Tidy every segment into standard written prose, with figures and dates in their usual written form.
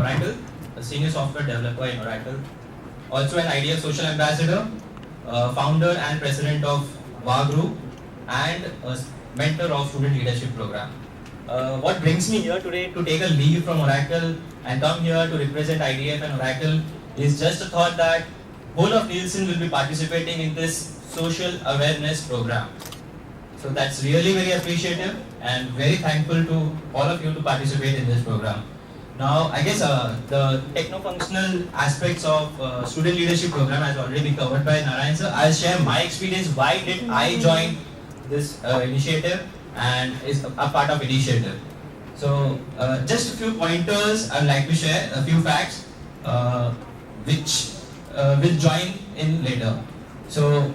Oracle, a senior software developer in Oracle. Also an IDF social ambassador, founder and president of VA Group, and a mentor of student leadership program. What brings me here today to take a leave from Oracle and come here to represent IDF and Oracle is just a thought that whole of Nielsen will be participating in this social awareness program. So that's really very appreciative and very thankful to all of you to participate in this program. Now, I guess the techno-functional aspects of student leadership program has already been covered by Narayan sir. I'll share my experience. Why did I join this initiative and is a part of initiative. So, just a few pointers I'd like to share, a few facts which will join in later. So,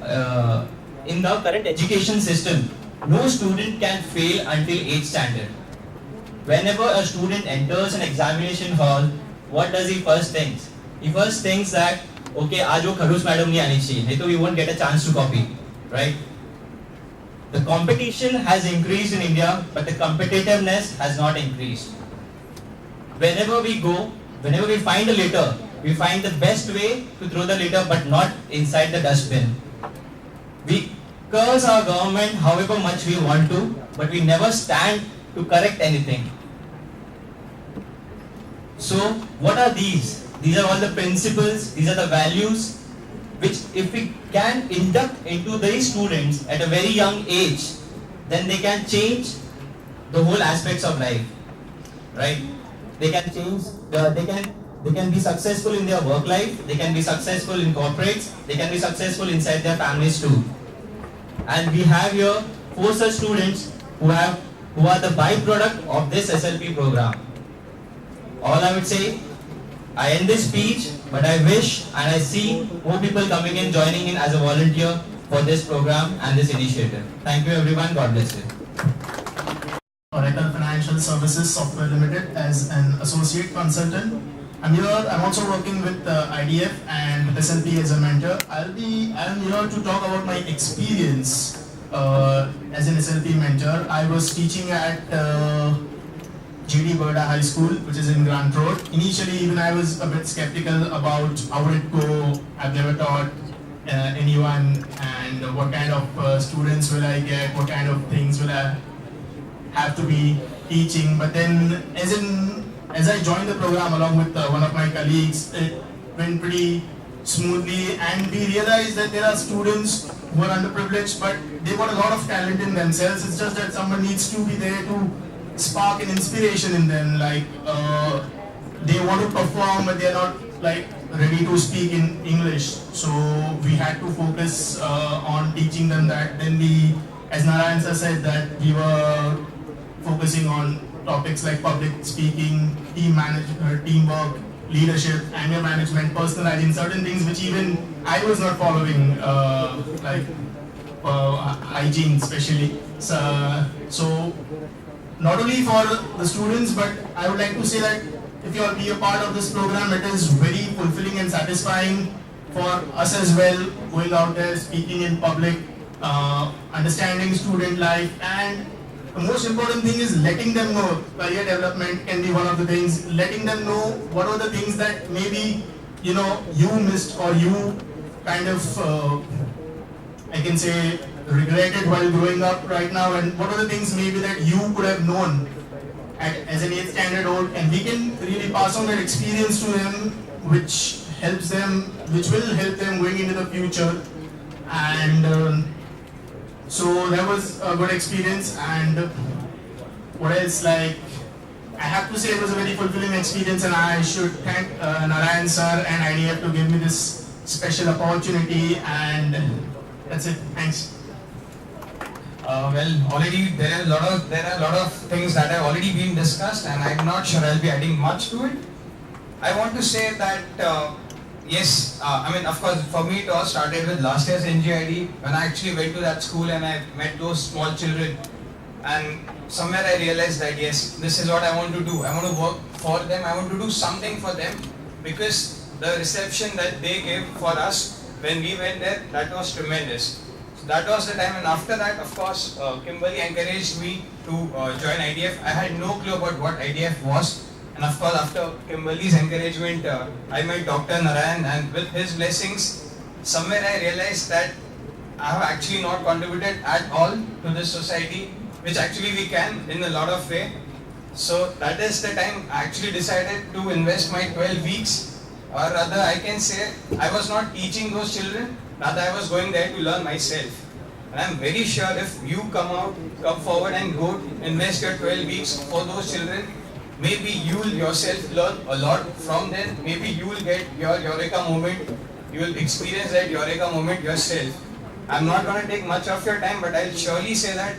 in the current education system, no student can fail until 8th standard. Whenever a student enters an examination hall, what does he first think? He first thinks that, okay, आज वो खड़ूस madam नहीं आनी चाहिए, नहीं तो we won't get a chance to copy, right? The competition has increased in India, but the competitiveness has not increased. Whenever we go, whenever we find a litter, we find the best way to throw the litter, but not inside the dustbin. We curse our government however much we want to, but we never stand to correct anything. So, what are these? These are all the principles, these are the values which if we can induct into the students at a very young age, then they can change the whole aspects of life, right? They can change, they can be successful in their work life, they can be successful in corporates, they can be successful inside their families too. And we have here 4 such students who are the byproduct of this SLP program. All I would say, I end this speech, but I wish and I see more people coming in, joining in as a volunteer for this program and this initiative. Thank you everyone, God bless you. Oracle Financial Services Software Limited as an associate consultant. I'm also working with IDF and with SLP as a mentor. I'm here to talk about my experience as an SLP mentor. I was teaching at GD Berda High School, which is in Grant Road. Initially, even I was a bit skeptical about how would it go. I've never taught anyone, and what kind of students will I get, what kind of things will I have to be teaching. But then, as I joined the program along with one of my colleagues, it went pretty smoothly, and we realized that there are students who are underprivileged, but they've got a lot of talent in themselves. It's just that someone needs to be there to spark an inspiration in them, like they want to perform but they're not like ready to speak in English. So we had to focus on teaching them that. Then as Narayan sir said, that we were focusing on topics like public speaking, teamwork, leadership, anger management, personal hygiene, certain things which even I was not following, like hygiene especially. So not only for the students, but I would like to say that if you all be a part of this program, it is very fulfilling and satisfying for us as well, going out there, speaking in public, understanding student life, and the most important thing is letting them know. Career development can be one of the things, letting them know what are the things that maybe you missed, or you kind of I can say regretted while growing up right now, and what are the things maybe that you could have known as an 8th standard old, and we can really pass on that experience to them, which will help them going into the future. And so that was a good experience. And what else, like, I have to say it was a very fulfilling experience, and I should thank Narayan sir and IDF to give me this special opportunity, and that's it. Thanks. Well, already there are a lot of things that have already been discussed, and I'm not sure I'll be adding much to it. I want to say that yes, I mean, of course, for me it all started with last year's NGID, when I actually went to that school and I met those small children, and somewhere I realized that yes, this is what I want to do. I want to work for them. I want to do something for them, because the reception that they gave for us when we went there, that was tremendous. That was the time, and after that, of course, Kimberly encouraged me to join IDF. I had no clue about what IDF was, And of course, after Kimberly's encouragement, I met Dr. Narayan, and with his blessings, somewhere I realized that I have actually not contributed at all to this society, which actually we can in a lot of way. So that is the time I actually decided to invest my 12 weeks, or rather I can say I was not teaching those children, rather I was going there to learn myself. And I'm very sure if you come forward and go invest your 12 weeks for those children, maybe you will yourself learn a lot from them, maybe you will get your Eureka moment, you will experience that Eureka moment yourself. I'm not going to take much of your time, but I'll surely say that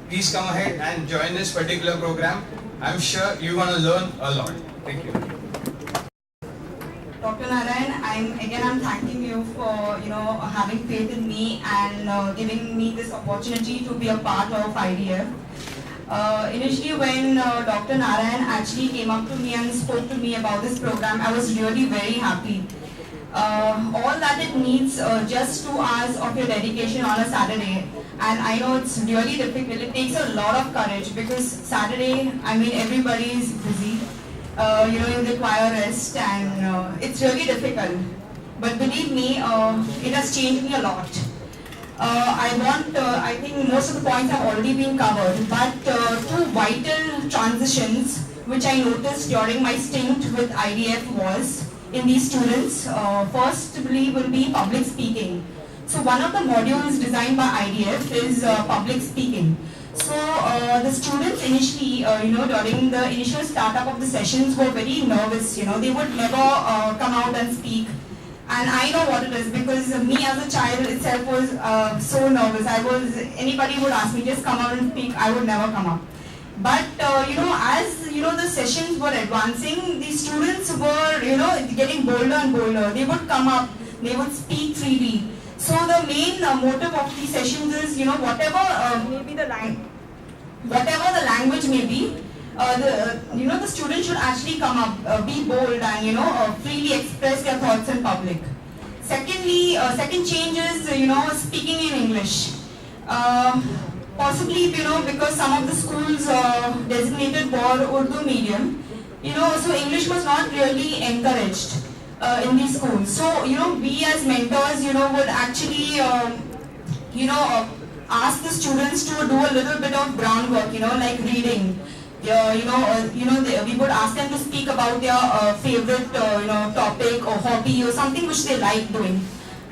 please come ahead and join this particular program. I'm sure you're going to learn a lot. Thank you. Dr. Narayan, I'm thanking you for having faith in me and giving me this opportunity to be a part of IDF. Initially, when Dr. Narayan actually came up to me and spoke to me about this program, I was really very happy. All that it needs, just 2 hours of your dedication on a Saturday, and I know it's really difficult. It takes a lot of courage because Saturday, everybody is busy. You require rest, and it's really difficult. But believe me, it has changed me a lot. I think most of the points have already been covered, but 2 vital transitions which I noticed during my stint with IDF was in these students. Firstly will be public speaking. So one of the modules designed by IDF is public speaking. So the students initially, during the initial startup of the sessions were very nervous. They would never come out and speak. And I know what it is because me as a child itself was so nervous. Anybody would ask me, just come out and speak, I would never come up. But as the sessions were advancing, the students were getting bolder and bolder. They would come up, they would speak freely. So the main motive of these sessions is whatever the language may be, the students should actually come up, be bold, and freely express their thoughts in public. Secondly, second change is speaking in English. Possibly because some of the schools designated for Urdu medium, so English was not really encouraged in these schools. So we as mentors would actually ask the students to do a little bit of groundwork, like reading. We would ask them to speak about their favorite topic or hobby or something which they like doing.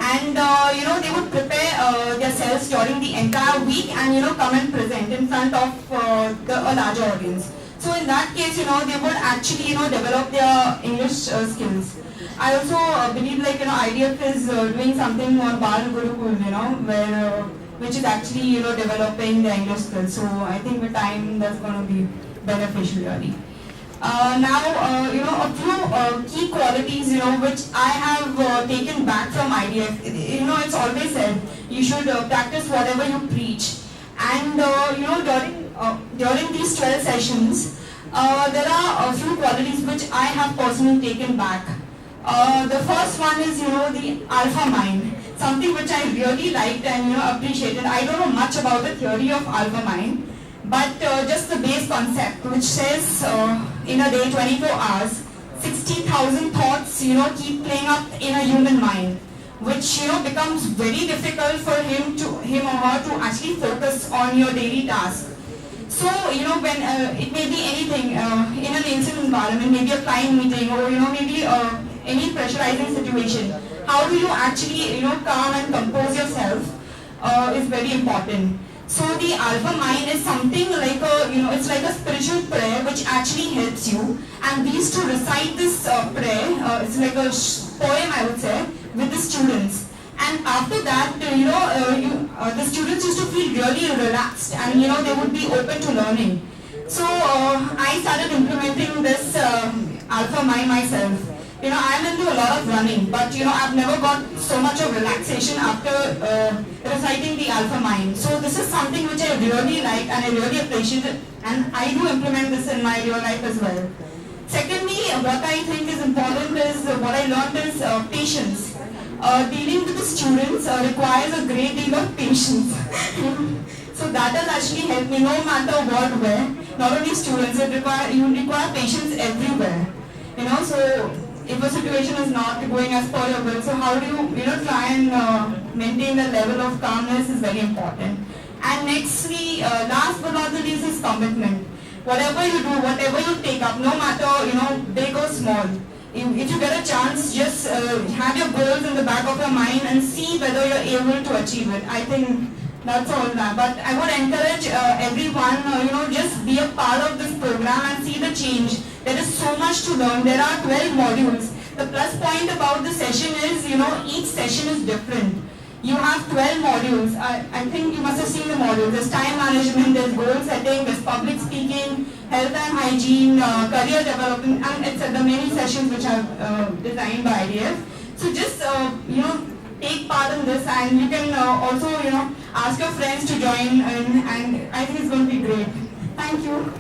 And they would prepare themselves during the entire week and come and present in front of a larger audience. So in that case, they would actually develop their English skills. I also believe IDF is doing something on Bal Gurukul, which is actually developing the English skills. So I think with time that's going to be beneficial really. A few key qualities, which I have taken back from IDF. It's always said you should practice whatever you preach. And during these 12 sessions, there are a few qualities which I have personally taken back. The first one is, the alpha mind, something which I really liked and appreciated. I don't know much about the theory of alpha mind, but just the base concept, which says in a day, 24 hours, 60,000 thoughts, keep playing up in a human mind, which becomes very difficult for him or her to actually focus on your daily task. So when it may be anything in an incident environment, maybe a client meeting, or maybe any pressurizing situation, how do you actually calm and compose yourself is very important. So the alpha mind is something like it's like a spiritual prayer which actually helps you, and we used to recite this prayer, it's like a poem I would say, with the students. And after that, the students used to feel really relaxed and they would be open to learning. So I started implementing this alpha mind myself. I'm into a lot of running, but I've never got so much of relaxation after reciting the alpha mind. So this is something which I really like and I really appreciate it, and I do implement this in my real life as well. Secondly, what I think is important is, what I learned is patience. Dealing with the students requires a great deal of patience. So So that has actually helped me no matter what, where. Not only students, you require patience everywhere. You know, so if a situation is not going as per your will, so how do you try and maintain the level of calmness is very important. And nextly, last but not the least is commitment. Whatever you do, whatever you take up, no matter big or small, if you get a chance, just have your goals in the back of your mind and see whether you're able to achieve it. I think that's all that. But I would encourage everyone, just be a part of this program and see the change. There is so much to learn. There are 12 modules. The plus point about the session is, each session is different. You have 12 modules. I think you must have seen the modules. There's time management, there's goal setting, there's public speaking, health and hygiene, career development, and etc. The many sessions which are designed by IDF. So just, take part in this, and you can also, ask your friends to join, and I think it's going to be great. Thank you.